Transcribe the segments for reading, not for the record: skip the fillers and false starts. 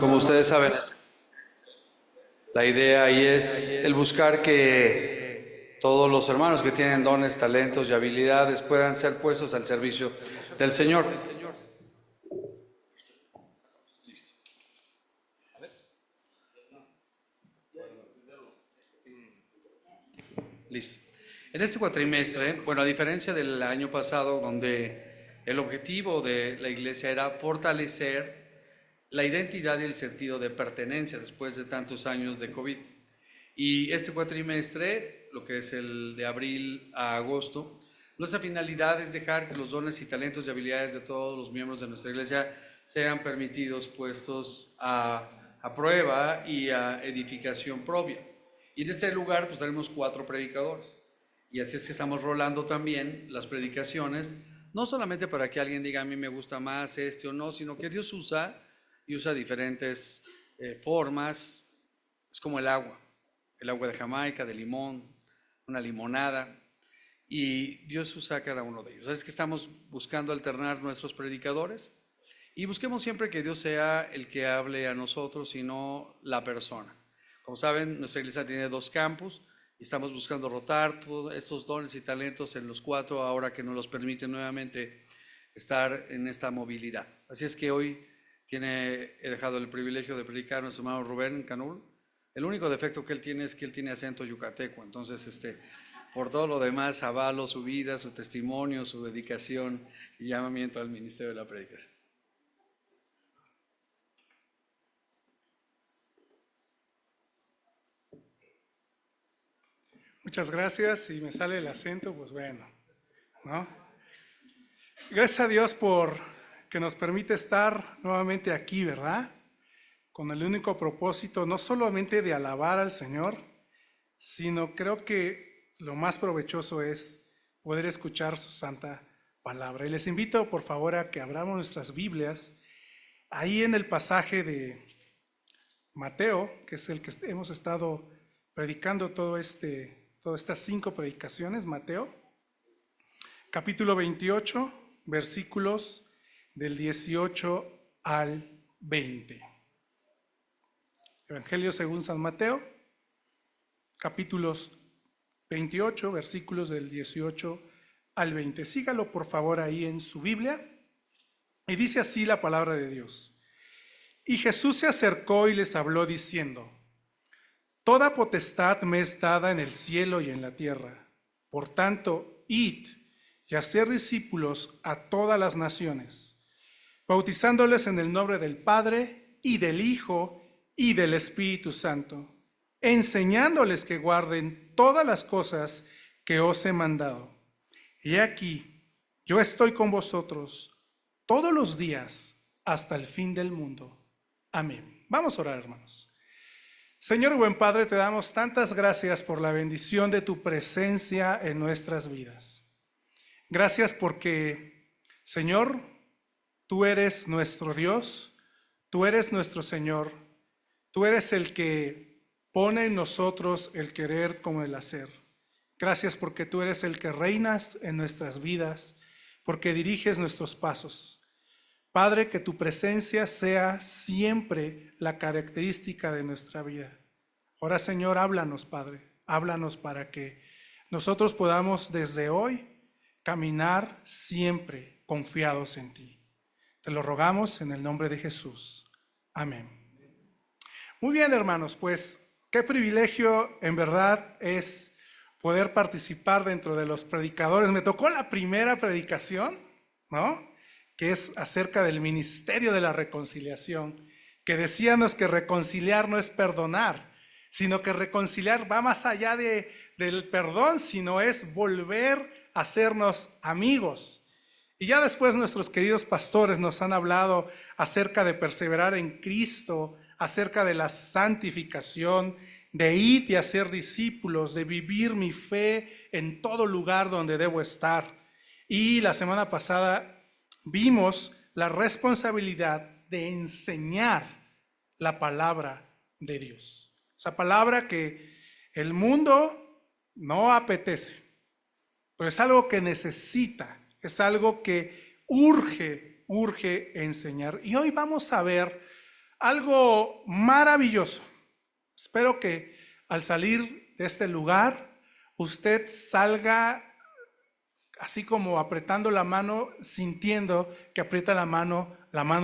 Como ustedes saben, la idea ahí es el buscar que todos los hermanos que tienen dones, talentos y habilidades puedan ser puestos al servicio del Señor. Listo. En este cuatrimestre, bueno, a diferencia del año pasado, donde el objetivo de la iglesia era fortalecer la identidad y el sentido de pertenencia después de tantos años de COVID. Y este cuatrimestre, lo que es el de abril a agosto, nuestra finalidad es dejar que los dones y talentos y habilidades de todos los miembros de nuestra iglesia sean permitidos, puestos a prueba y a edificación propia. Y en este lugar pues tenemos 4 predicadores. Y así es que estamos rolando también las predicaciones, no solamente para que alguien diga a mí me gusta más este o no, sino que Dios usa diferentes formas. Es como el agua de Jamaica, de limón, una limonada, y Dios usa cada uno de ellos. Es que estamos buscando alternar nuestros predicadores y busquemos siempre que Dios sea el que hable a nosotros y no la persona. Como saben, nuestra iglesia tiene 2 campus y estamos buscando rotar todos estos dones y talentos en los 4 ahora que nos los permite nuevamente estar en esta movilidad. Así es que hoy he dejado el privilegio de predicar a nuestro hermano Rubén Canul. El único defecto que él tiene es que él tiene acento yucateco, entonces por todo lo demás avalo su vida, su testimonio, su dedicación y llamamiento al ministerio de la predicación. Muchas gracias. Si me sale el acento, pues bueno, ¿no? Gracias a Dios por que nos permite estar nuevamente aquí, ¿verdad? Con el único propósito, no solamente de alabar al Señor, sino creo que lo más provechoso es poder escuchar su santa palabra. Y les invito, por favor, a que abramos nuestras Biblias ahí en el pasaje de Mateo, que es el que hemos estado predicando todas estas 5 predicaciones. Mateo, capítulo 28, versículos del 18 al 20. Evangelio según San Mateo, capítulos 28, versículos del 18 al 20. Sígalo por favor ahí en su Biblia. Y dice así la palabra de Dios. Y Jesús se acercó y les habló diciendo: Toda potestad me es dada en el cielo y en la tierra. Por tanto, id y hacer discípulos a todas las naciones, bautizándoles en el nombre del Padre y del Hijo y del Espíritu Santo, enseñándoles que guarden todas las cosas que os he mandado. Y aquí, yo estoy con vosotros todos los días hasta el fin del mundo. Amén. Vamos a orar, hermanos. Señor buen Padre, te damos tantas gracias por la bendición de tu presencia en nuestras vidas. Gracias porque, Señor, tú eres nuestro Dios, tú eres nuestro Señor, tú eres el que pone en nosotros el querer como el hacer. Gracias porque tú eres el que reinas en nuestras vidas, porque diriges nuestros pasos. Padre, que tu presencia sea siempre la característica de nuestra vida. Ahora, Señor, háblanos, Padre, háblanos para que nosotros podamos desde hoy caminar siempre confiados en ti. Te lo rogamos en el nombre de Jesús. Amén. Muy bien, hermanos, pues qué privilegio en verdad es poder participar dentro de los predicadores. Me tocó la primera predicación, ¿no?, que es acerca del ministerio de la reconciliación, que decíamos que reconciliar no es perdonar, sino que reconciliar va más allá del perdón, sino es volver a hacernos amigos. Y ya después nuestros queridos pastores nos han hablado acerca de perseverar en Cristo, acerca de la santificación, de ir y hacer discípulos, de vivir mi fe en todo lugar donde debo estar. Y la semana pasada vimos la responsabilidad de enseñar la palabra de Dios. Esa palabra que el mundo no apetece, pero es algo que necesita, es algo que urge enseñar. Y hoy vamos a ver algo maravilloso. Espero que al salir de este lugar, usted salga así como apretando la mano, sintiendo que aprieta la mano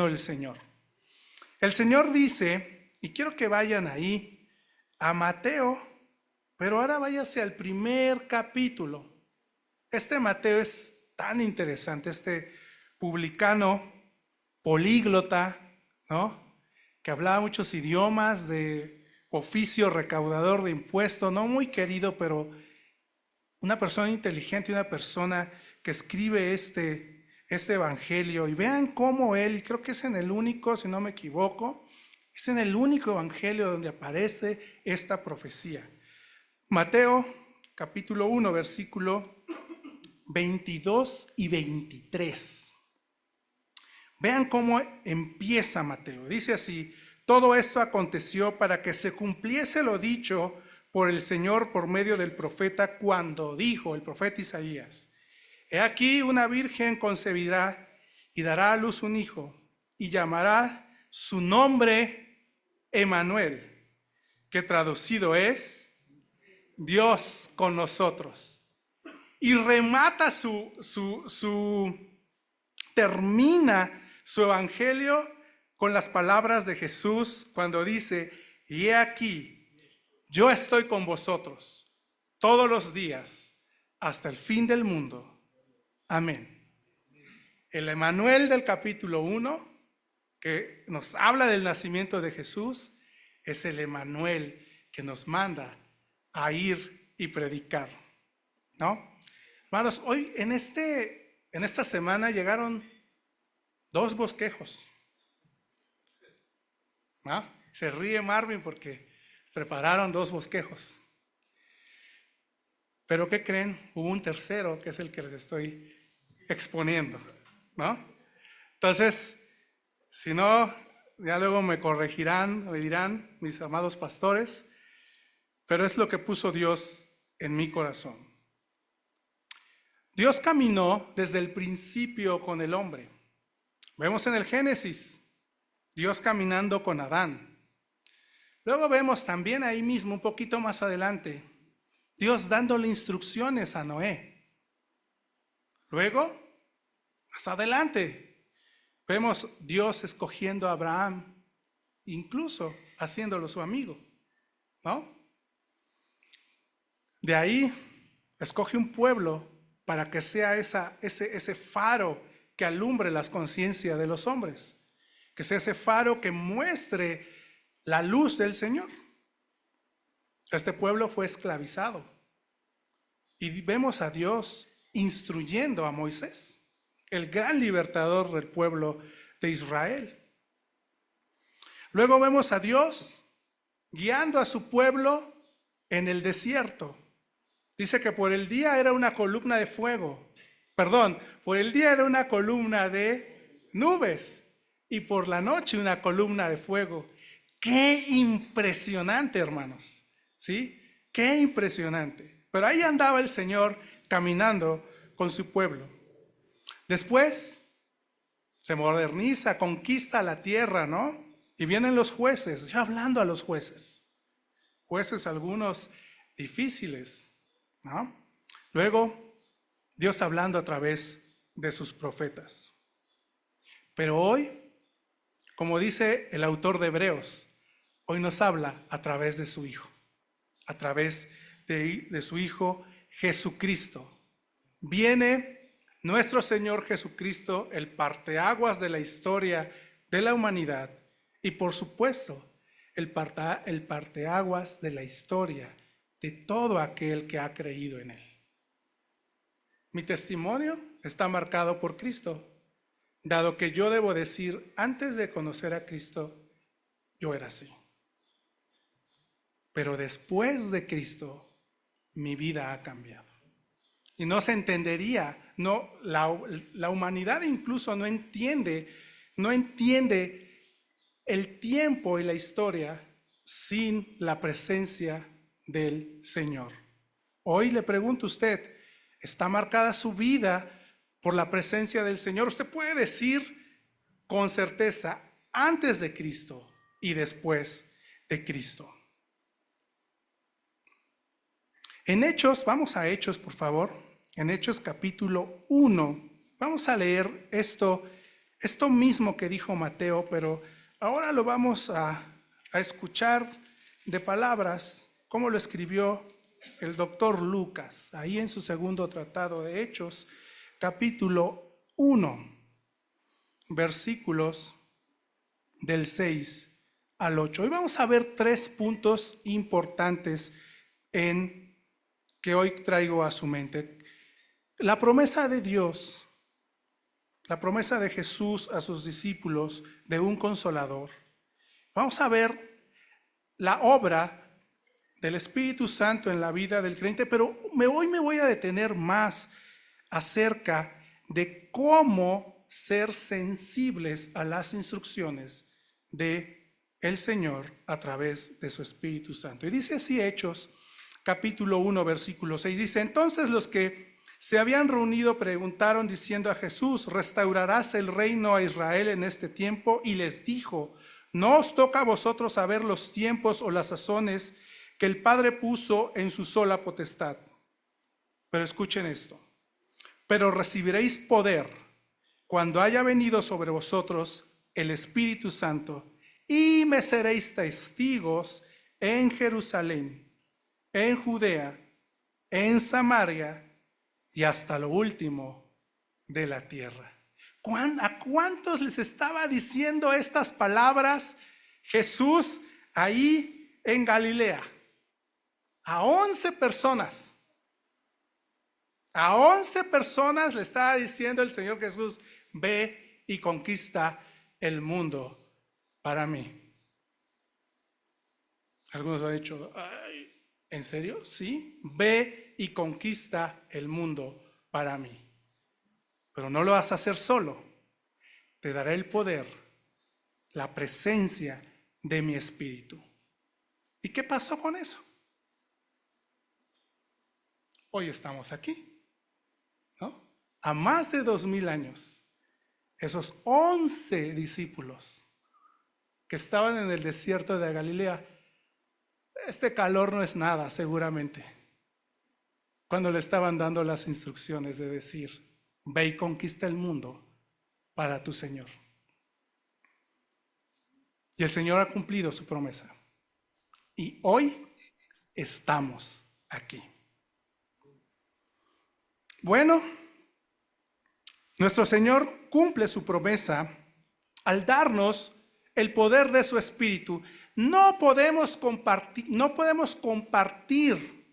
del Señor. El Señor dice, y quiero que vayan ahí a Mateo, pero ahora váyase al primer capítulo. Este Mateo es tan interesante, este publicano políglota, ¿no? Que hablaba muchos idiomas, de oficio recaudador de impuestos, no muy querido, pero una persona inteligente, una persona que escribe este evangelio. Y vean cómo él, y creo que es en el único, si no me equivoco, es en el único evangelio donde aparece esta profecía. Mateo capítulo 1, versículo 22 y 23. Vean cómo empieza Mateo. Dice así: todo esto aconteció para que se cumpliese lo dicho por el Señor por medio del profeta, cuando dijo el profeta Isaías: he aquí una virgen concebirá y dará a luz un hijo, y llamará su nombre Emmanuel, que traducido es Dios con nosotros. Y remata termina su evangelio con las palabras de Jesús cuando dice: y he aquí, yo estoy con vosotros todos los días hasta el fin del mundo. Amén. El Emmanuel del capítulo 1, que nos habla del nacimiento de Jesús, es el Emmanuel que nos manda a ir y predicar, ¿no? Hermanos, hoy en esta semana llegaron 2 bosquejos. ¿Ah? Se ríe Marvin porque prepararon 2 bosquejos. Pero ¿qué creen? Hubo un tercero, que es el que les estoy exponiendo, ¿no? Entonces, si no, ya luego me corregirán, me dirán mis amados pastores, pero es lo que puso Dios en mi corazón. Dios caminó desde el principio con el hombre. Vemos en el Génesis, Dios caminando con Adán. Luego vemos también ahí mismo, un poquito más adelante, Dios dándole instrucciones a Noé. Luego, más adelante, vemos Dios escogiendo a Abraham, incluso haciéndolo su amigo, ¿no? De ahí, escoge un pueblo para que sea ese faro que alumbre las conciencias de los hombres, que sea ese faro que muestre la luz del Señor. Este pueblo fue esclavizado y vemos a Dios instruyendo a Moisés, el gran libertador del pueblo de Israel. Luego vemos a Dios guiando a su pueblo en el desierto. Dice que por el día era una columna de fuego, por el día era una columna de nubes y por la noche una columna de fuego. ¡Qué impresionante, hermanos! ¿Sí? ¡Qué impresionante! Pero ahí andaba el Señor caminando con su pueblo. Después se moderniza, conquista la tierra, ¿no? Y vienen los jueces, yo hablando a los jueces algunos difíciles, ¿no? Luego, Dios hablando a través de sus profetas. Pero hoy, como dice el autor de Hebreos, hoy nos habla a través de su Hijo, a través de su Hijo Jesucristo. Viene nuestro Señor Jesucristo, el parteaguas de la historia de la humanidad y por supuesto el parteaguas de la historia de todo aquel que ha creído en Él. Mi testimonio está marcado por Cristo, dado que yo debo decir, antes de conocer a Cristo, yo era así. Pero después de Cristo, mi vida ha cambiado. Y no se entendería, la humanidad incluso no entiende el tiempo y la historia sin la presencia del Señor. Hoy le pregunto a usted, ¿está marcada su vida por la presencia del Señor? Usted puede decir con certeza, antes de Cristo y después de Cristo. En Hechos, vamos a Hechos, por favor. En Hechos capítulo 1, vamos a leer esto mismo que dijo Mateo, pero ahora lo vamos a escuchar de palabras, como lo escribió el doctor Lucas, ahí en su segundo tratado de Hechos, capítulo 1, versículos del 6 al 8. Hoy vamos a ver 3 puntos importantes que hoy traigo a su mente. La promesa de Dios, la promesa de Jesús a sus discípulos de un consolador. Vamos a ver la obra del Espíritu Santo en la vida del creyente, pero hoy me voy a detener más acerca de cómo ser sensibles a las instrucciones de el Señor a través de su Espíritu Santo. Y dice así Hechos, capítulo 1, versículo 6, dice: entonces los que se habían reunido preguntaron diciendo a Jesús: ¿restaurarás el reino a Israel en este tiempo? Y les dijo: no os toca a vosotros saber los tiempos o las sazones que el Padre puso en su sola potestad. Pero escuchen esto: pero recibiréis poder cuando haya venido sobre vosotros el Espíritu Santo, y me seréis testigos en Jerusalén, en Judea, en Samaria y hasta lo último de la tierra. ¿A cuántos les estaba diciendo estas palabras Jesús ahí en Galilea? A 11 personas. A 11 personas le estaba diciendo el Señor Jesús: ve y conquista el mundo para mí. Algunos han dicho: ¿en serio? Sí, ve y conquista el mundo para mí. Pero no lo vas a hacer solo. Te daré el poder, la presencia de mi Espíritu. ¿Y qué pasó con eso? Hoy estamos aquí, ¿no? A más de 2000 años, esos 11 discípulos que estaban en el desierto de Galilea, este calor no es nada, seguramente, cuando le estaban dando las instrucciones de decir: ve y conquista el mundo para tu Señor. Y el Señor ha cumplido su promesa. Y hoy estamos aquí. Bueno, nuestro Señor cumple su promesa al darnos el poder de su Espíritu. No podemos compartir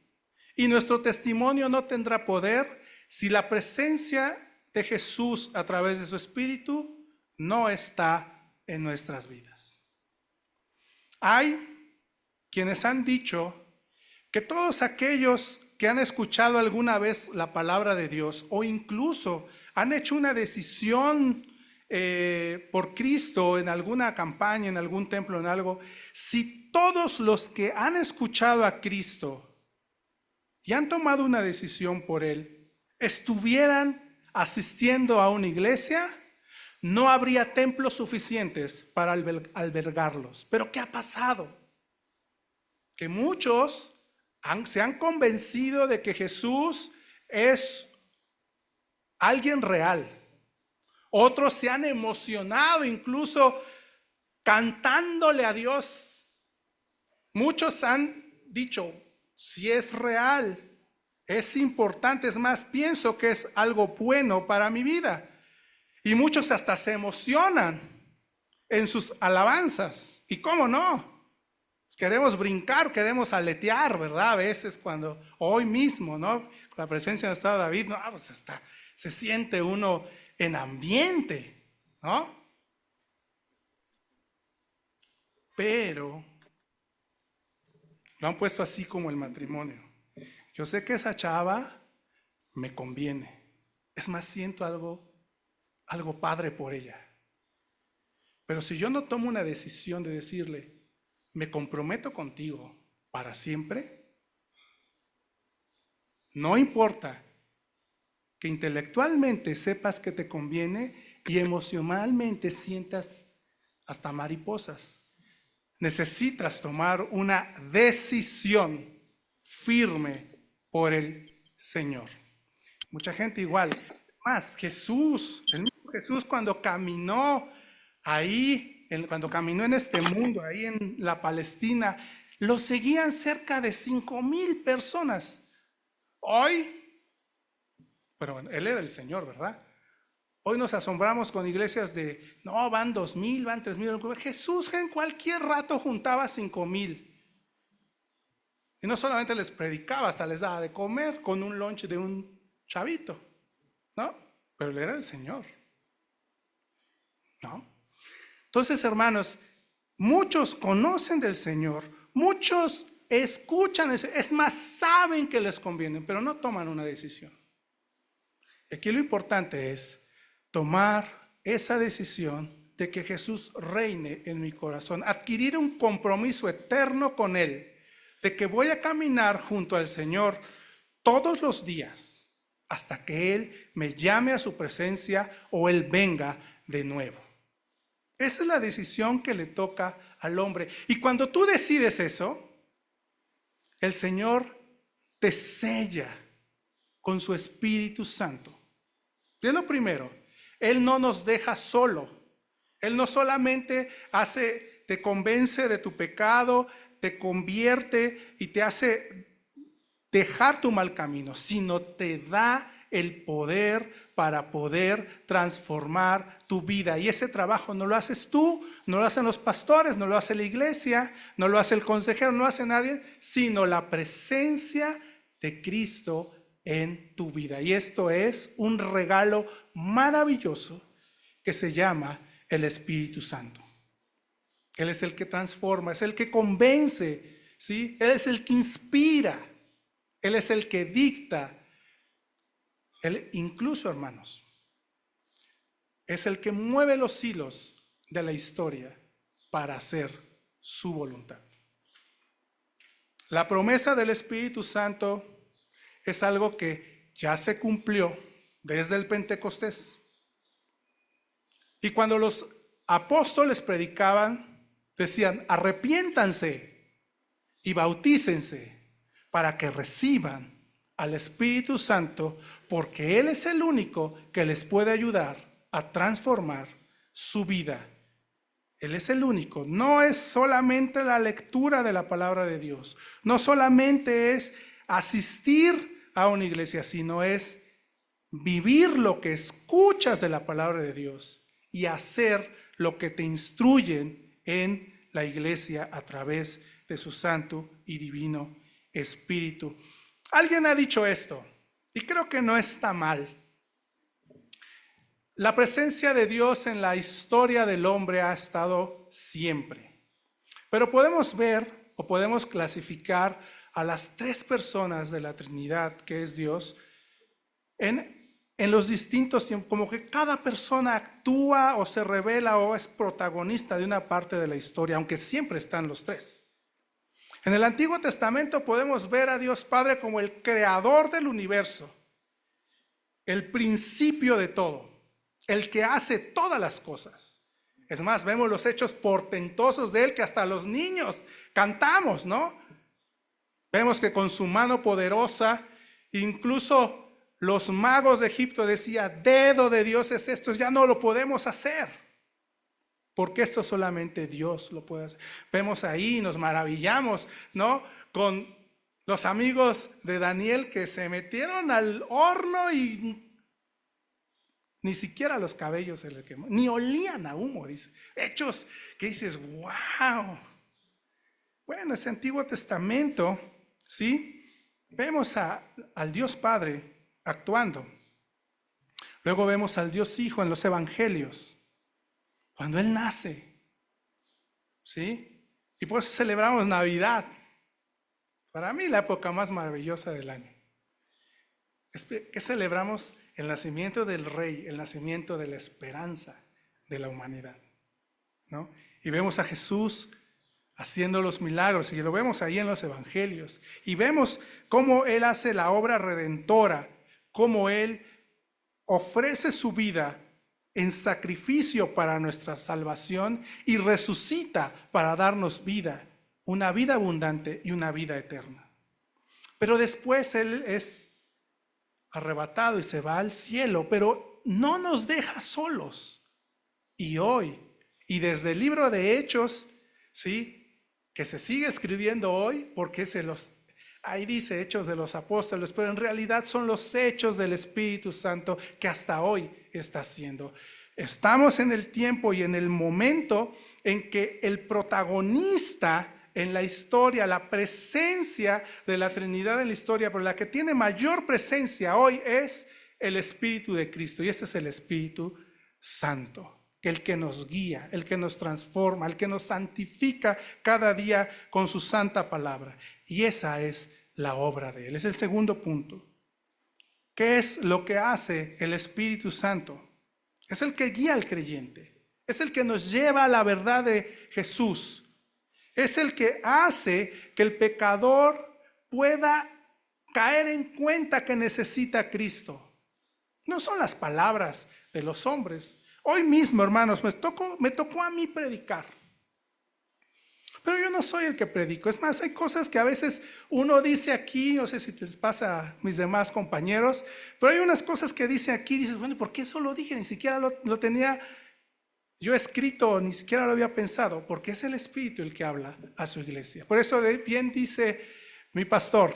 y nuestro testimonio no tendrá poder si la presencia de Jesús a través de su Espíritu no está en nuestras vidas. Hay quienes han dicho que todos aquellos que han escuchado alguna vez la palabra de Dios o incluso han hecho una decisión por Cristo en alguna campaña, en algún templo, en algo, si todos los que han escuchado a Cristo y han tomado una decisión por Él estuvieran asistiendo a una iglesia, no habría templos suficientes para albergarlos. Pero ¿qué ha pasado? Que muchos se han convencido de que Jesús es alguien real. Otros se han emocionado incluso cantándole a Dios. Muchos han dicho: si es real, es importante, es más, pienso que es algo bueno para mi vida. Y muchos hasta se emocionan en sus alabanzas. ¿Y cómo no? Queremos brincar, queremos aletear, ¿verdad? A veces cuando, hoy mismo, ¿no? Con la presencia de estado David, no, pues se siente uno en ambiente, ¿no? Pero lo han puesto así como el matrimonio. Yo sé que esa chava me conviene. Es más, siento algo padre por ella. Pero si yo no tomo una decisión de decirle: me comprometo contigo para siempre, no importa que intelectualmente sepas que te conviene y emocionalmente sientas hasta mariposas, necesitas tomar una decisión firme por el Señor. Mucha gente igual. Más, Jesús, el mismo Jesús cuando caminó ahí, cuando caminó en este mundo, ahí en la Palestina, lo seguían cerca de 5,000 personas. Hoy, pero él era el Señor, ¿verdad? Hoy nos asombramos con iglesias de, no, van 2,000, van 3,000. Jesús en cualquier rato juntaba 5,000. Y no solamente les predicaba, hasta les daba de comer con un lunch de un chavito, ¿no? Pero él era el Señor, ¿no? Entonces, hermanos, muchos conocen del Señor, muchos escuchan, es más, saben que les conviene, pero no toman una decisión. Aquí lo importante es tomar esa decisión de que Jesús reine en mi corazón, adquirir un compromiso eterno con Él, de que voy a caminar junto al Señor todos los días hasta que Él me llame a su presencia o Él venga de nuevo. Esa es la decisión que le toca al hombre. Y cuando tú decides eso, el Señor te sella con su Espíritu Santo. Y es lo primero. Él no nos deja solo. Él no solamente te convence de tu pecado, te convierte y te hace dejar tu mal camino, sino te da el poder para poder transformar tu vida. Y ese trabajo no lo haces tú, no lo hacen los pastores, no lo hace la iglesia, no lo hace el consejero, no lo hace nadie, sino la presencia de Cristo en tu vida. Y esto es un regalo maravilloso que se llama el Espíritu Santo. Él es el que transforma, es el que convence, ¿sí? Él es el que inspira, Él es el que dicta. Él incluso, hermanos, es el que mueve los hilos de la historia para hacer su voluntad. La promesa del Espíritu Santo es algo que ya se cumplió desde el Pentecostés. Y cuando los apóstoles predicaban, decían, arrepiéntanse y bautícense para que reciban al Espíritu Santo, porque Él es el único que les puede ayudar a transformar su vida. Él es el único. No es solamente la lectura de la palabra de Dios, no solamente es asistir a una iglesia, sino es vivir lo que escuchas de la palabra de Dios y hacer lo que te instruyen en la iglesia a través de su santo y divino Espíritu. Alguien ha dicho esto, y creo que no está mal. La presencia de Dios en la historia del hombre ha estado siempre. Pero podemos ver o podemos clasificar a las tres personas de la Trinidad, que es Dios, en los distintos tiempos, como que cada persona actúa o se revela o es protagonista de una parte de la historia, aunque siempre están los tres. En el Antiguo Testamento podemos ver a Dios Padre como el creador del universo, el principio de todo, el que hace todas las cosas. Es más, vemos los hechos portentosos de Él que hasta los niños cantamos, ¿no? Vemos que con su mano poderosa, incluso los magos de Egipto decían, dedo de Dios es esto, ya no lo podemos hacer, porque esto solamente Dios lo puede hacer. Vemos ahí, nos maravillamos, ¿no? Con los amigos de Daniel que se metieron al horno y ni siquiera los cabellos se les quemó, ni olían a humo, dice. Hechos que dices, wow. Bueno, ese Antiguo Testamento, ¿sí? Vemos al Dios Padre actuando. Luego vemos al Dios Hijo en los Evangelios, cuando Él nace, ¿sí? Y por eso celebramos Navidad. Para mí la época más maravillosa del año. Es que celebramos el nacimiento del Rey, el nacimiento de la esperanza de la humanidad, ¿no? Y vemos a Jesús haciendo los milagros, y lo vemos ahí en los Evangelios. Y vemos cómo Él hace la obra redentora, cómo Él ofrece su vida en sacrificio para nuestra salvación y resucita para darnos vida, una vida abundante y una vida eterna. Pero después Él es arrebatado y se va al cielo, pero no nos deja solos. Y hoy, y desde el libro de Hechos, ¿sí?, que se sigue escribiendo hoy, porque ahí dice Hechos de los Apóstoles, pero en realidad son los hechos del Espíritu Santo que hasta hoy está haciendo. Estamos en el tiempo y en el momento en que el protagonista en la historia, la presencia de la Trinidad en la historia, pero la que tiene mayor presencia hoy es el Espíritu de Cristo, y ese es el Espíritu Santo, el que nos guía, el que nos transforma, el que nos santifica cada día con su santa palabra. Y esa es la obra de Él. Es el segundo punto. ¿Qué es lo que hace el Espíritu Santo? Es el que guía al creyente, es el que nos lleva a la verdad de Jesús. Es el que hace que el pecador pueda caer en cuenta que necesita a Cristo. No son las palabras de los hombres. Hoy mismo, hermanos, me tocó a mí predicar. Pero yo no soy el que predico. Es más, hay cosas que a veces uno dice aquí, no sé si te pasa a mis demás compañeros, pero hay unas cosas que dice aquí, dices, bueno, ¿por qué eso lo dije? Ni siquiera lo tenía yo escrito, ni siquiera lo había pensado, porque es el Espíritu el que habla a su iglesia. Por eso bien dice mi pastor,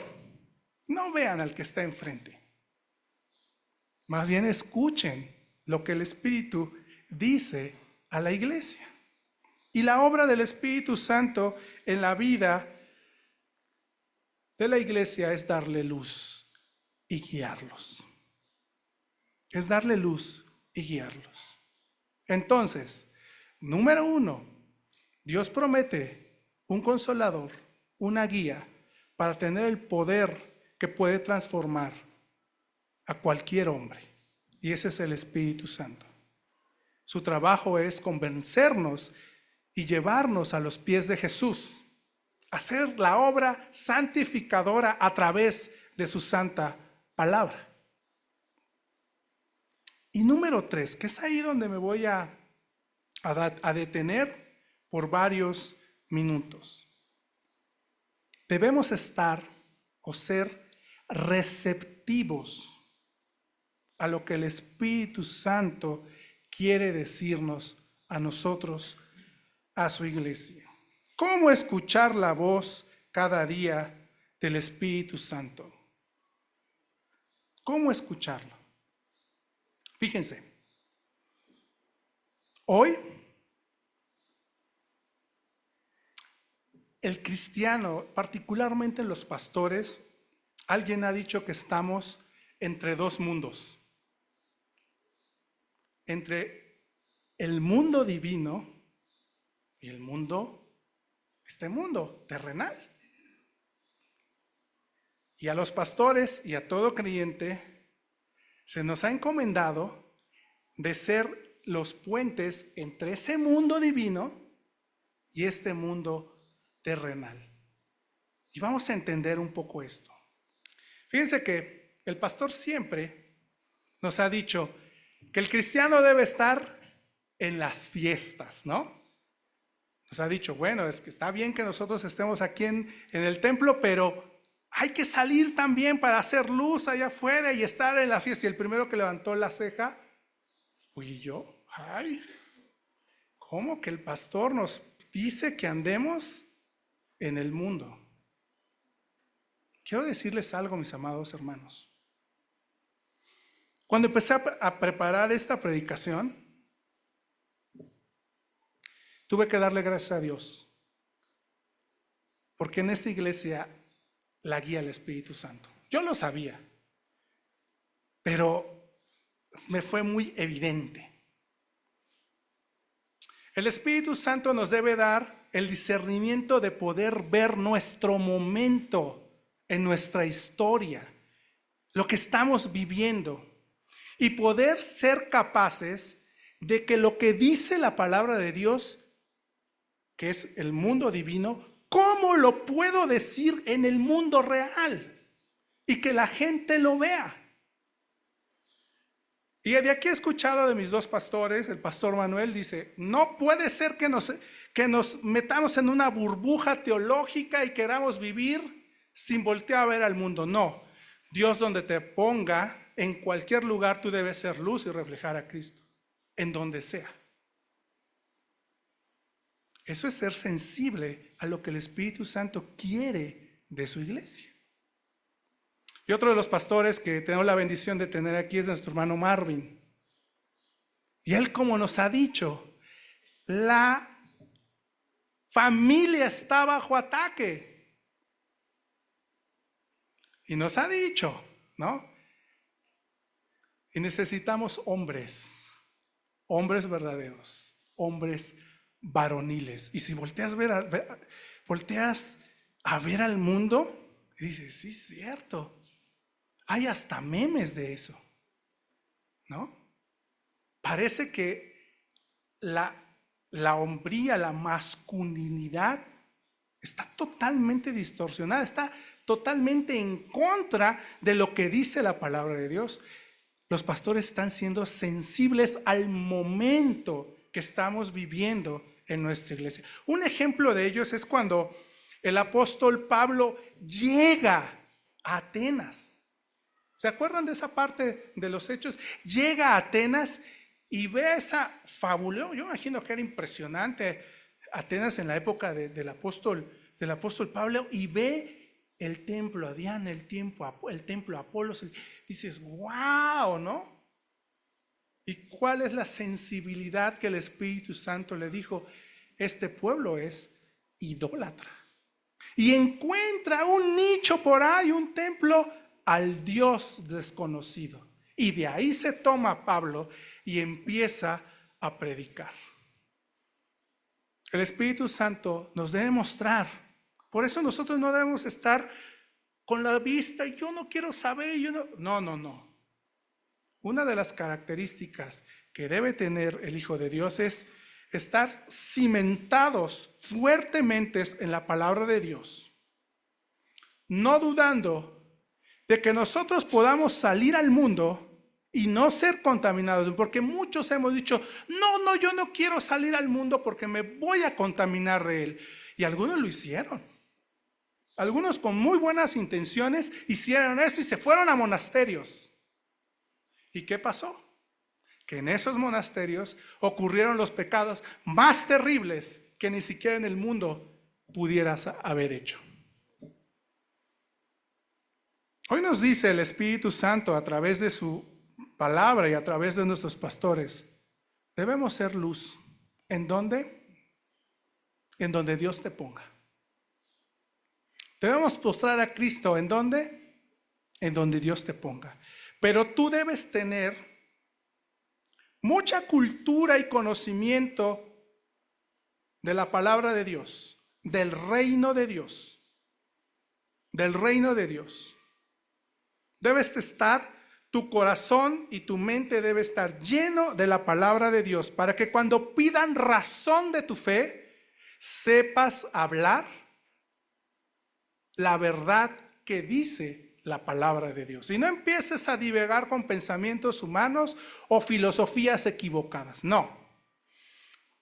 no vean al que está enfrente, más bien escuchen lo que el Espíritu dice a la iglesia. Y la obra del Espíritu Santo en la vida de la iglesia es darle luz y guiarlos. Es darle luz y guiarlos. Entonces, número 1, Dios promete un consolador, una guía para tener el poder que puede transformar a cualquier hombre. Y ese es el Espíritu Santo. Su trabajo es convencernos y llevarnos a los pies de Jesús, hacer la obra santificadora a través de su santa palabra. Y número 3, que es ahí donde me voy a detener por varios minutos. Debemos estar o ser receptivos a lo que el Espíritu Santo quiere decirnos a nosotros, a su iglesia. ¿Cómo escuchar la voz cada día del Espíritu Santo? ¿Cómo escucharlo? Fíjense, hoy el cristiano, particularmente los pastores, alguien ha dicho que estamos entre dos mundos. Entre el mundo divino y el mundo, este mundo terrenal. Y a los pastores y a todo creyente se nos ha encomendado de ser los puentes entre ese mundo divino y este mundo terrenal. Y vamos a entender un poco esto. Fíjense que el pastor siempre nos ha dicho que el cristiano debe estar en las fiestas, ¿no? Nos ha dicho, bueno, es que está bien que nosotros estemos aquí en el templo, pero hay que salir también para hacer luz allá afuera y estar en la fiesta. Y el primero que levantó la ceja fui yo. Ay, ¿cómo que el pastor nos dice que andemos en el mundo? Quiero decirles algo, mis amados hermanos. Cuando empecé a preparar esta predicación, tuve que darle gracias a Dios, porque en esta iglesia la guía el Espíritu Santo. Yo lo sabía, pero me fue muy evidente. El Espíritu Santo nos debe dar el discernimiento de poder ver nuestro momento en nuestra historia, lo que estamos viviendo, y poder ser capaces de que lo que dice la palabra de Dios, que es el mundo divino, ¿cómo lo puedo decir en el mundo real? Y que la gente lo vea. Y de aquí he escuchado de mis dos pastores, el pastor Manuel dice, no puede ser que nos metamos en una burbuja teológica y queramos vivir sin voltear a ver al mundo. No, Dios donde te ponga, en cualquier lugar tú debes ser luz y reflejar a Cristo, en donde sea. Eso es ser sensible a lo que el Espíritu Santo quiere de su iglesia. Y otro de los pastores que tenemos la bendición de tener aquí es nuestro hermano Marvin. Y él, como nos ha dicho, la familia está bajo ataque. Y nos ha dicho, ¿no? Y necesitamos hombres verdaderos, hombres varoniles. Y si volteas a ver al mundo, y dices, sí, es cierto. Hay hasta memes de eso, ¿no? Parece que la hombría, la masculinidad está totalmente distorsionada, está totalmente en contra de lo que dice la palabra de Dios. Los pastores están siendo sensibles al momento que estamos viviendo en nuestra iglesia. Un ejemplo de ellos es cuando el apóstol Pablo llega a Atenas. ¿Se acuerdan de esa parte de los Hechos? Llega a Atenas y ve esa fábula. Yo imagino que era impresionante Atenas en la época del apóstol Pablo, y ve el templo a Diana, el templo a Apolos. Dices, wow, ¿no? ¿Y cuál es la sensibilidad que el Espíritu Santo le dijo? Este pueblo es idólatra. Y encuentra un nicho por ahí, un templo al Dios desconocido. Y de ahí se toma Pablo y empieza a predicar. El Espíritu Santo nos debe mostrar. Por eso nosotros no debemos estar con la vista, yo no quiero saber, no. Una de las características que debe tener el Hijo de Dios es estar cimentados fuertemente en la palabra de Dios, no dudando de que nosotros podamos salir al mundo y no ser contaminados, porque muchos hemos dicho, no, yo no quiero salir al mundo porque me voy a contaminar de él. Y algunos lo hicieron. Algunos con muy buenas intenciones hicieron esto y se fueron a monasterios. ¿Y qué pasó? Que en esos monasterios ocurrieron los pecados más terribles que ni siquiera en el mundo pudieras haber hecho. Hoy nos dice el Espíritu Santo a través de su palabra y a través de nuestros pastores, debemos ser luz. ¿En dónde? En donde Dios te ponga. Debemos postrar a Cristo. ¿En dónde? En donde Dios te ponga. Pero tú debes tener mucha cultura y conocimiento de la palabra de Dios, del reino de Dios, del reino de Dios. Debes estar, tu corazón y tu mente debe estar lleno de la palabra de Dios, para que cuando pidan razón de tu fe, sepas hablar la verdad que dice la palabra de Dios. Y no empieces a divagar con pensamientos humanos o filosofías equivocadas. No.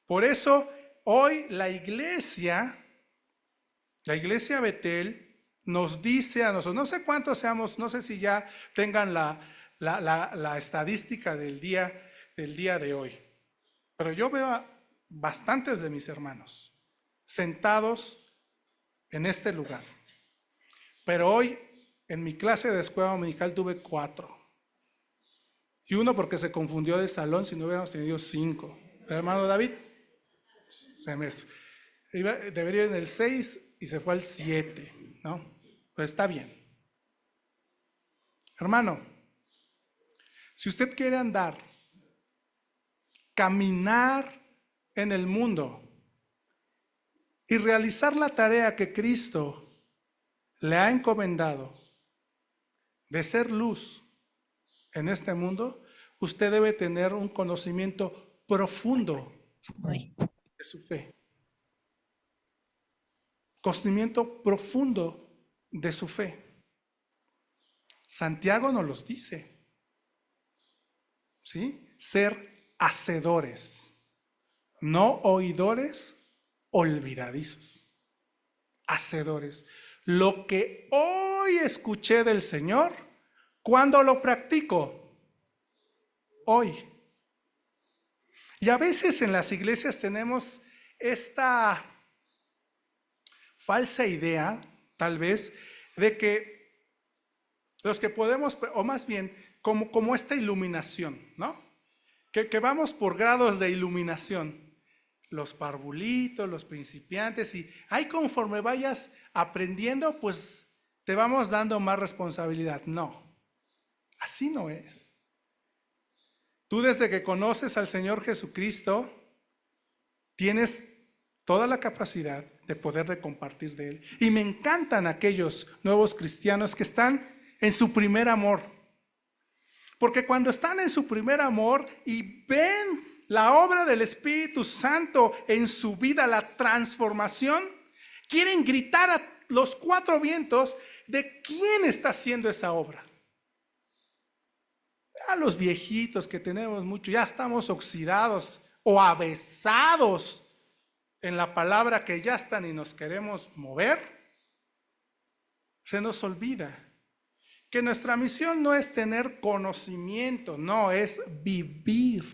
Por eso hoy la iglesia Betel nos dice a nosotros, no sé cuántos seamos, no sé si ya tengan la estadística del día de hoy, pero yo veo a bastantes de mis hermanos sentados en este lugar. Pero hoy en mi clase de escuela dominical tuve 4. Y uno porque se confundió de salón, si no hubiéramos tenido 5. El hermano David debería ir en el 6 y se fue al 7, ¿no? Pero está bien. Hermano, si usted quiere andar, caminar en el mundo y realizar la tarea que Cristo le ha encomendado de ser luz en este mundo, usted debe tener un conocimiento profundo de su fe. Conocimiento profundo de su fe. Santiago nos los dice. ¿sí? Ser hacedores, no oidores olvidadizos. Hacedores. Lo que hoy escuché del Señor, ¿cuándo lo practico? Hoy. Y a veces en las iglesias tenemos esta falsa idea, tal vez, de que los que podemos, o más bien, como esta iluminación, ¿no? Que vamos por grados de iluminación. Los parvulitos, los principiantes, y ahí conforme vayas aprendiendo, pues te vamos dando más responsabilidad. No, así no es. Tú desde que conoces al Señor Jesucristo, tienes toda la capacidad de poder compartir de Él. Y me encantan aquellos nuevos cristianos que están en su primer amor. Porque cuando están en su primer amor y ven la obra del Espíritu Santo en su vida, la transformación, quieren gritar a los cuatro vientos de quién está haciendo esa obra. A los viejitos que tenemos mucho, ya estamos oxidados o avesados en la palabra que ya están y nos queremos mover, se nos olvida que nuestra misión no es tener conocimiento, no, es vivir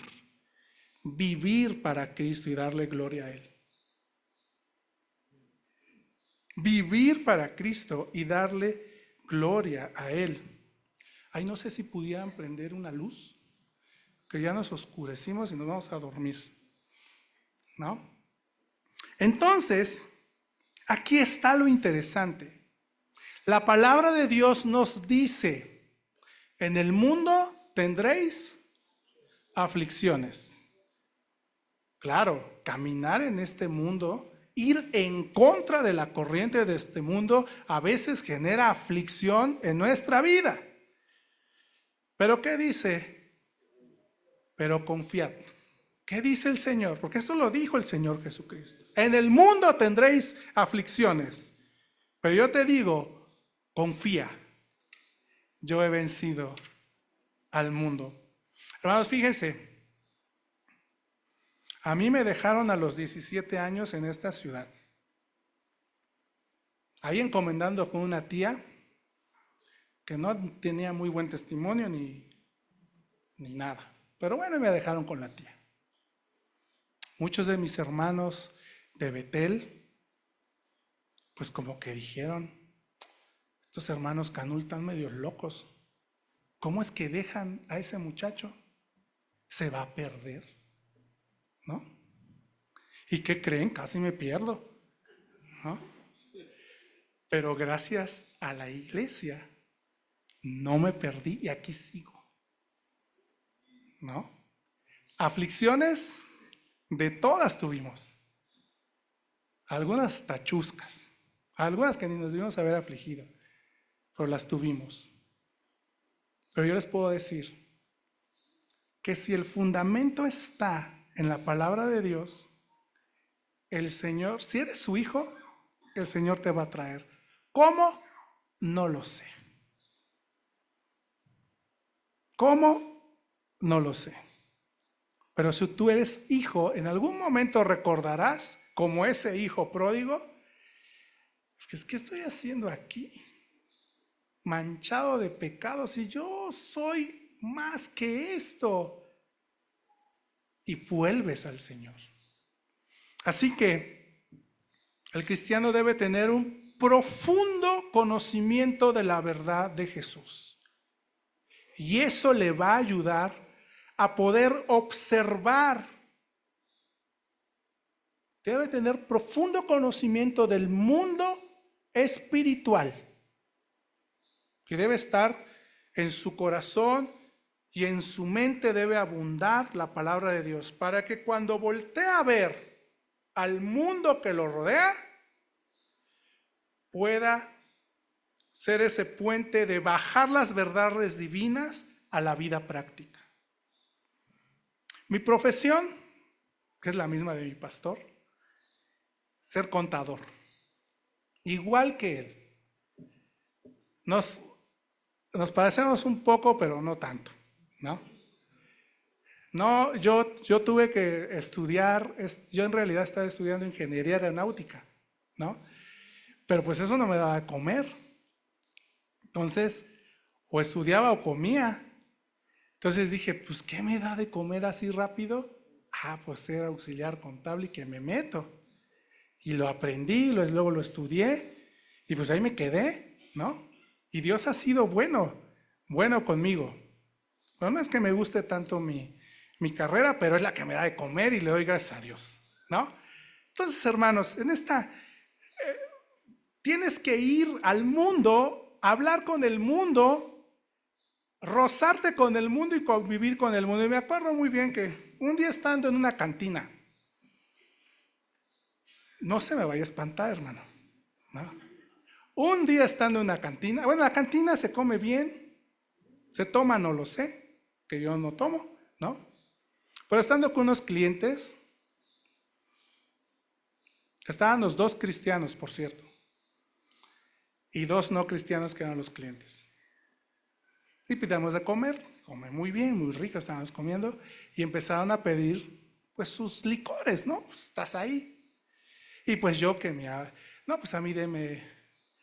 para Cristo y darle gloria a Él. Vivir para Cristo y darle gloria a Él. Ay, no sé si pudieran prender una luz, que ya nos oscurecimos y nos vamos a dormir, ¿no? Entonces, aquí está lo interesante. La palabra de Dios nos dice, en el mundo tendréis aflicciones. Claro, caminar en este mundo, ir en contra de la corriente de este mundo, a veces genera aflicción en nuestra vida. Pero ¿qué dice? Pero confiad. ¿Qué dice el Señor? Porque esto lo dijo el Señor Jesucristo. En el mundo tendréis aflicciones, pero yo te digo, confía. Yo he vencido al mundo. Hermanos, fíjense. A mí me dejaron a los 17 años en esta ciudad. Ahí encomendando con una tía que no tenía muy buen testimonio ni nada. Pero bueno, me dejaron con la tía. Muchos de mis hermanos de Betel, pues como que dijeron, estos hermanos Canul están medio locos. ¿Cómo es que dejan a ese muchacho? Se va a perder, ¿no? ¿Y qué creen? Casi me pierdo, ¿no? Pero gracias a la iglesia no me perdí y aquí sigo, ¿no? Aflicciones de todas tuvimos, algunas tachuscas, algunas que ni nos debimos haber afligido, pero las tuvimos. Pero yo les puedo decir que si el fundamento está en la palabra de Dios, el Señor, si eres su hijo, el Señor te va a traer. ¿Cómo? No lo sé. ¿Cómo? No lo sé. Pero si tú eres hijo, en algún momento recordarás como ese hijo pródigo, ¿qué estoy haciendo aquí? Manchado de pecados y yo soy más que esto. Y vuelves al Señor. Así que el cristiano debe tener un profundo conocimiento de la verdad de Jesús. Y eso le va a ayudar a poder observar. Debe tener profundo conocimiento del mundo espiritual. Que debe estar en su corazón y en su mente debe abundar la palabra de Dios. Para que cuando voltee a ver al mundo que lo rodea, pueda ser ese puente de bajar las verdades divinas a la vida práctica. Mi profesión, que es la misma de mi pastor, ser contador, igual que él. Nos parecemos un poco, pero no tanto, ¿no? No, yo tuve que estudiar, yo en realidad estaba estudiando ingeniería aeronáutica, ¿no? Pero pues eso no me daba de comer. Entonces, o estudiaba o comía. Entonces dije, pues, ¿qué me da de comer así rápido? Pues ser auxiliar contable y que me meto. Y lo aprendí, luego lo estudié y pues ahí me quedé, ¿no? Y Dios ha sido bueno conmigo. Bueno, no es que me guste tanto mi carrera, pero es la que me da de comer y le doy gracias a Dios, ¿no? Entonces, hermanos, tienes que ir al mundo, hablar con el mundo, rozarte con el mundo y convivir con el mundo. Y me acuerdo muy bien que un día estando en una cantina, no se me vaya a espantar, hermanos, ¿no? Un día estando en una cantina, bueno, la cantina se come bien, se toma, no lo sé, que yo no tomo, ¿no? Pero estando con unos clientes, estaban los 2 cristianos, por cierto, y 2 no cristianos que eran los clientes. Y pidamos de comer, come muy bien, muy rico, estábamos comiendo, y empezaron a pedir, pues, sus licores, ¿no? Pues, estás ahí. Y pues yo no, pues a mí deme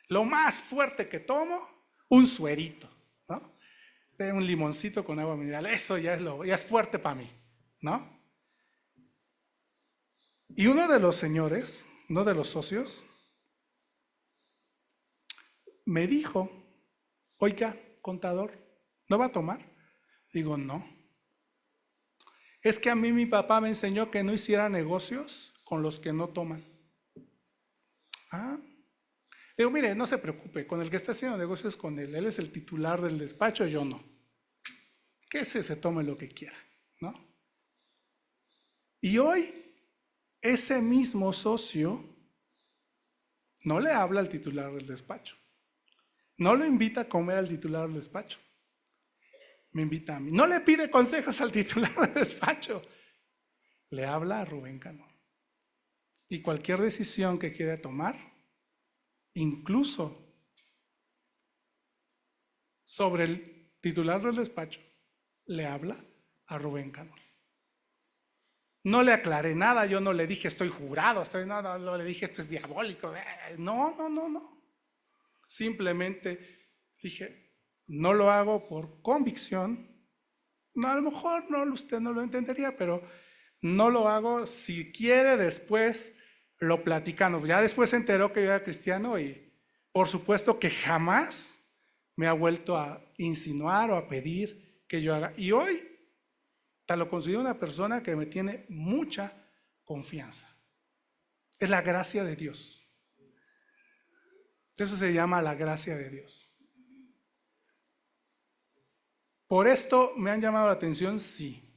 lo más fuerte que tomo, un suerito, ¿no? De un limoncito con agua mineral, eso ya es fuerte para mí, ¿no? Y uno de los señores, uno de los socios, me dijo, oiga, contador, ¿no va a tomar? Digo, no. Es que a mí mi papá me enseñó que no hiciera negocios con los que no toman. Digo, mire, no se preocupe, con el que está haciendo negocios con él es el titular del despacho, yo no. Que ese se tome lo que quiera, ¿no? Y hoy, ese mismo socio no le habla al titular del despacho. No lo invita a comer al titular del despacho. Me invita a mí. No le pide consejos al titular del despacho. Le habla a Rubén Cano. Y cualquier decisión que quiera tomar, incluso sobre el titular del despacho, le habla a Rubén Cano. No le aclaré nada, yo no le dije estoy jurado, no le dije esto es diabólico. No. Simplemente dije, no lo hago por convicción. No, a lo mejor usted no lo entendería, pero no lo hago. Si quiere, después lo platicamos. Ya después se enteró que yo era cristiano y por supuesto que jamás me ha vuelto a insinuar o a pedir que yo haga. Y hoy te lo considero una persona que me tiene mucha confianza. Es la gracia de Dios. Eso se llama la gracia de Dios. ¿Por esto me han llamado la atención? Sí.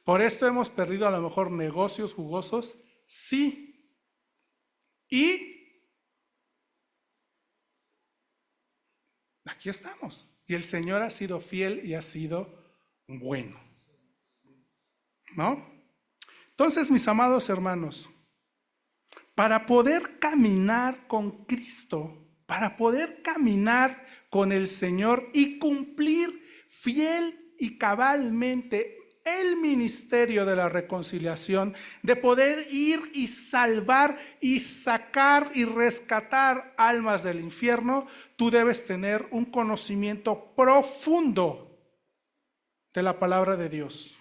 ¿Por esto hemos perdido a lo mejor negocios jugosos? Sí. Y aquí estamos. Y el Señor ha sido fiel y ha sido bueno, ¿no? Entonces, mis amados hermanos, para poder caminar con Cristo, para poder caminar con el Señor y cumplir fiel y cabalmente el ministerio de la reconciliación, de poder ir y salvar y sacar y rescatar almas del infierno, tú debes tener un conocimiento profundo de la palabra de Dios.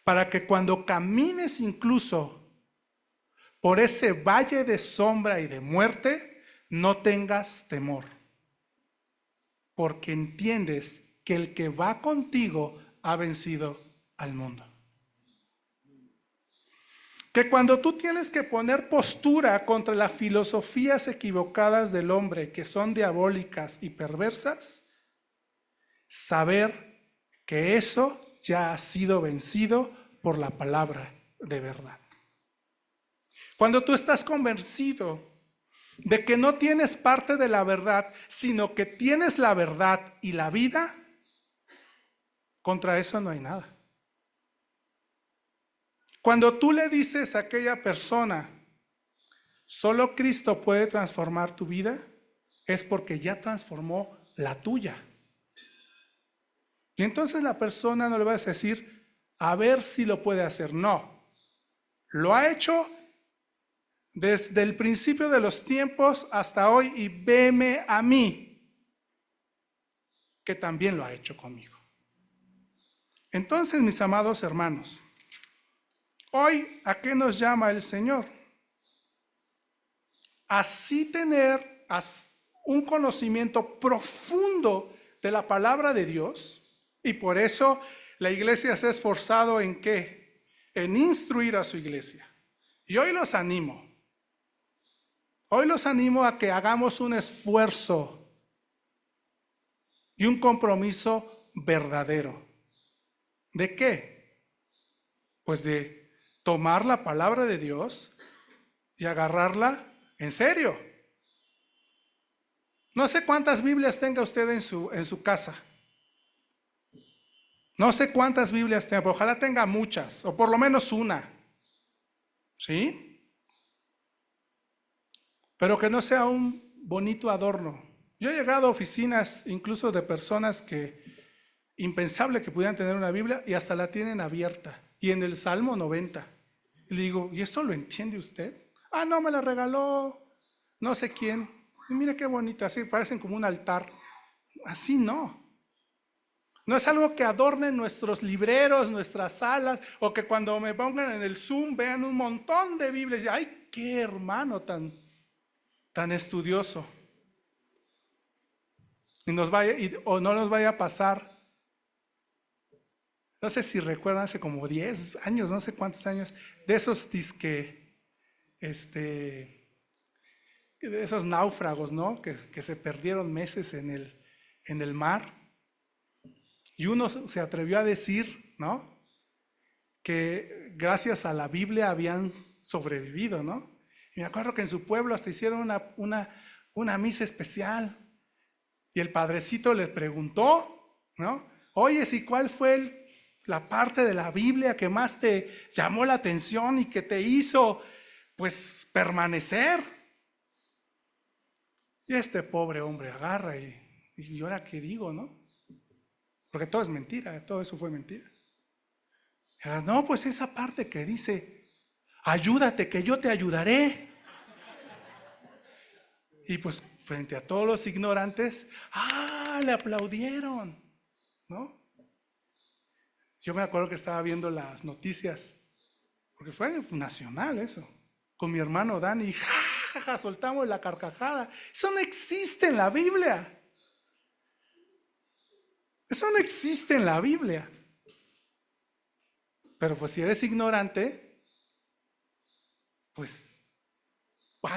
Para que cuando camines incluso por ese valle de sombra y de muerte, no tengas temor, porque entiendes que el que va contigo ha vencido al mundo. Que cuando tú tienes que poner postura contra las filosofías equivocadas del hombre, que son diabólicas y perversas, saber que eso ya ha sido vencido por la palabra de verdad. Cuando tú estás convencido de que no tienes parte de la verdad, sino que tienes la verdad y la vida, contra eso no hay nada. Cuando tú le dices a aquella persona, solo Cristo puede transformar tu vida, es porque ya transformó la tuya. Y entonces la persona no le va a decir, a ver si lo puede hacer. No, lo ha hecho desde el principio de los tiempos hasta hoy y veme a mí, que también lo ha hecho conmigo. Entonces, mis amados hermanos, hoy, ¿a qué nos llama el Señor? Así tener un conocimiento profundo de la palabra de Dios, y por eso la iglesia se ha esforzado ¿en qué? En instruir a su iglesia. Y hoy los animo a que hagamos un esfuerzo y un compromiso verdadero. ¿De qué? Pues de tomar la palabra de Dios y agarrarla en serio. No sé cuántas Biblias tenga usted en su casa. No sé cuántas Biblias tenga, pero ojalá tenga muchas, o por lo menos una. ¿Sí? Pero que no sea un bonito adorno. Yo he llegado a oficinas incluso de personas que impensable que pudieran tener una Biblia y hasta la tienen abierta. Y en el Salmo 90. Y le digo, ¿y esto lo entiende usted? Ah, no, me la regaló no sé quién. Y mire qué bonita, así parecen como un altar. Así no. No es algo que adornen nuestros libreros, nuestras salas, o que cuando me pongan en el Zoom vean un montón de Biblias y ¡ay, qué hermano tan estudioso! Y o no nos vaya a pasar. No sé si recuerdan, hace como 10 años, no sé cuántos años, de esos de esos náufragos, ¿no? Que se perdieron meses en el mar. Y uno se atrevió a decir, ¿no? Que gracias a la Biblia habían sobrevivido, ¿no? Y me acuerdo que en su pueblo hasta hicieron una misa especial. Y el padrecito le preguntó, ¿no? Oye, ¿y cuál fue la parte de la Biblia que más te llamó la atención y que te hizo, pues, permanecer? Y este pobre hombre agarra y ahora qué digo, ¿no? Porque todo es mentira, todo eso fue mentira. No, pues esa parte que dice, ayúdate que yo te ayudaré. Y pues frente a todos los ignorantes, le aplaudieron, ¿no? Yo me acuerdo que estaba viendo las noticias, porque fue nacional eso, con mi hermano Dani, soltamos la carcajada. Eso no existe en la Biblia. Eso no existe en la Biblia. Pero pues si eres ignorante, pues,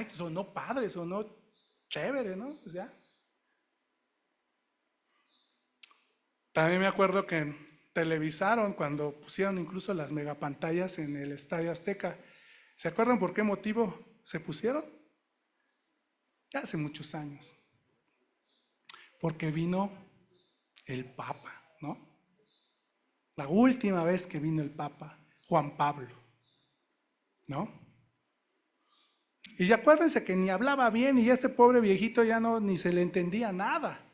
sonó padre, sonó chévere, ¿no? Pues ya. También me acuerdo que televisaron cuando pusieron incluso las megapantallas en el Estadio Azteca. ¿Se acuerdan por qué motivo se pusieron? Ya hace muchos años. Porque vino el Papa, ¿no? La última vez que vino el Papa, Juan Pablo, ¿no? Y acuérdense que ni hablaba bien y este pobre viejito ya ni se le entendía nada.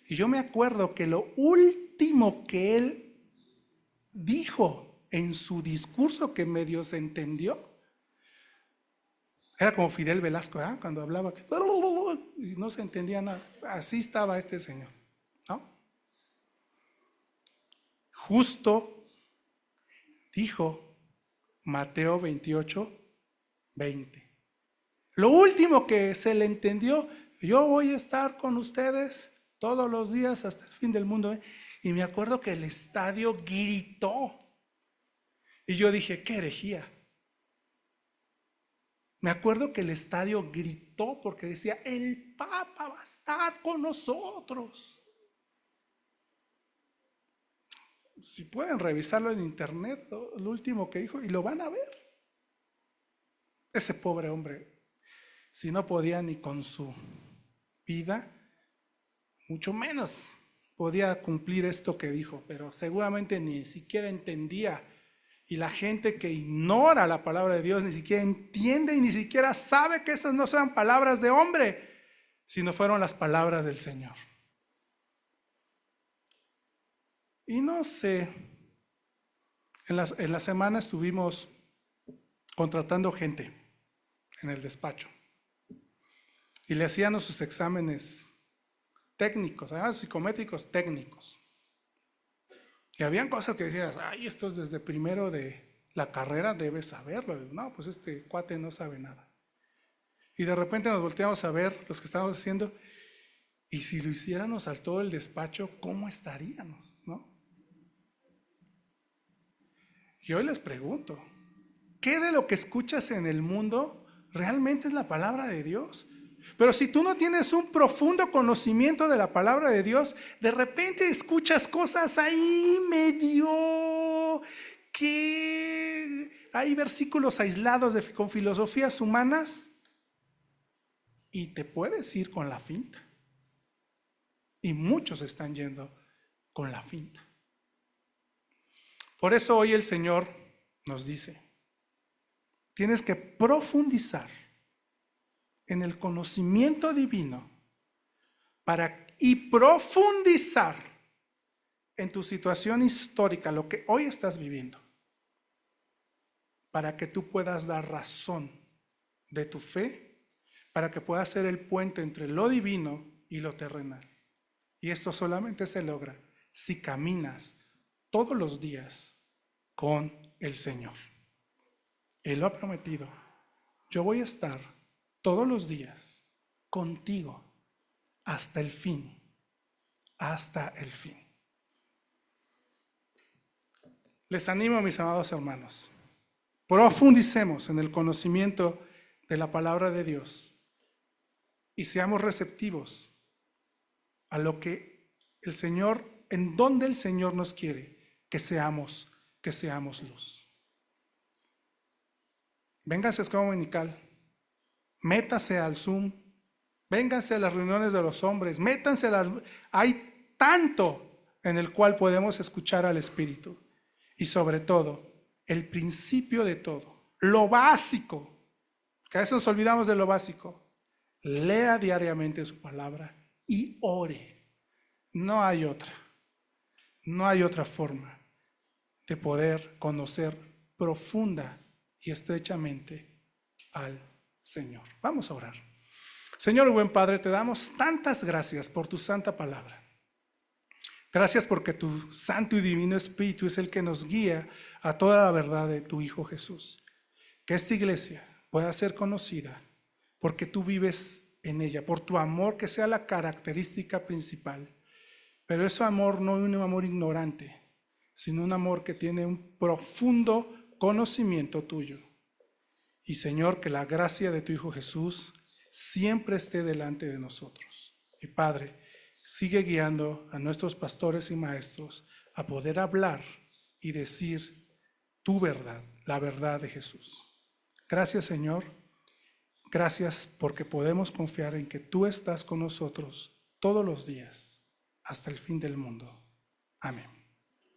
Y yo me acuerdo que lo último que él dijo en su discurso que medio se entendió, era como Fidel Velasco, ¿eh? Cuando hablaba y no se entendía nada. Así estaba este señor, ¿no? Justo dijo Mateo 28, 20. Lo último que se le entendió, yo voy a estar con ustedes todos los días hasta el fin del mundo. Y me acuerdo que el estadio gritó. Y yo dije, qué herejía. Me acuerdo que el estadio gritó porque decía, el Papa va a estar con nosotros. Si pueden revisarlo en internet, lo último que dijo, y lo van a ver. Ese pobre hombre, si no podía ni con su vida, mucho menos podía cumplir esto que dijo, pero seguramente ni siquiera entendía. Y la gente que ignora la palabra de Dios ni siquiera entiende y ni siquiera sabe que esas no sean palabras de hombre, sino fueron las palabras del Señor. Y no sé, en la semana estuvimos contratando gente en el despacho y le hacían sus exámenes técnicos, psicométricos técnicos. Y habían cosas que decías, ay, esto es desde primero de la carrera, debes saberlo. No, pues este cuate no sabe nada. Y de repente nos volteamos a ver los que estábamos haciendo, y si lo hiciéramos a todo el despacho, ¿cómo estaríamos? ¿No? Y hoy les pregunto, ¿qué de lo que escuchas en el mundo realmente es la palabra de Dios? Pero si tú no tienes un profundo conocimiento de la palabra de Dios, de repente escuchas cosas ahí medio que hay versículos aislados con filosofías humanas y te puedes ir con la finta. Y muchos están yendo con la finta. Por eso hoy el Señor nos dice, tienes que profundizar en el conocimiento divino y profundizar en tu situación histórica, lo que hoy estás viviendo, para que tú puedas dar razón de tu fe, para que puedas ser el puente entre lo divino y lo terrenal. Y esto solamente se logra si caminas todos los días con el Señor. Él lo ha prometido. Yo voy a estar todos los días contigo hasta el fin, hasta el fin. Les animo, mis amados hermanos, profundicemos en el conocimiento de la palabra de Dios y seamos receptivos a lo que el Señor, en donde el Señor nos quiere que seamos luz. Véngase a escuela dominical, métase al Zoom, vénganse a las reuniones de los hombres, métanse hay tanto en el cual podemos escuchar al Espíritu. Y sobre todo, el principio de todo, lo básico, que a veces nos olvidamos de lo básico, lea diariamente su palabra y ore. No hay otra forma de poder conocer profunda y estrechamente al Señor. Vamos a orar. Señor buen Padre, te damos tantas gracias por tu santa palabra. Gracias porque tu santo y divino Espíritu es el que nos guía a toda la verdad de tu Hijo Jesús. Que esta iglesia pueda ser conocida porque tú vives en ella, por tu amor que sea la característica principal. Pero ese amor no es un amor ignorante, sino un amor que tiene un profundo conocimiento tuyo. Y Señor, que la gracia de tu Hijo Jesús siempre esté delante de nosotros. Y Padre, sigue guiando a nuestros pastores y maestros a poder hablar y decir tu verdad, la verdad de Jesús. Gracias, Señor. Gracias porque podemos confiar en que tú estás con nosotros todos los días hasta el fin del mundo. Amén.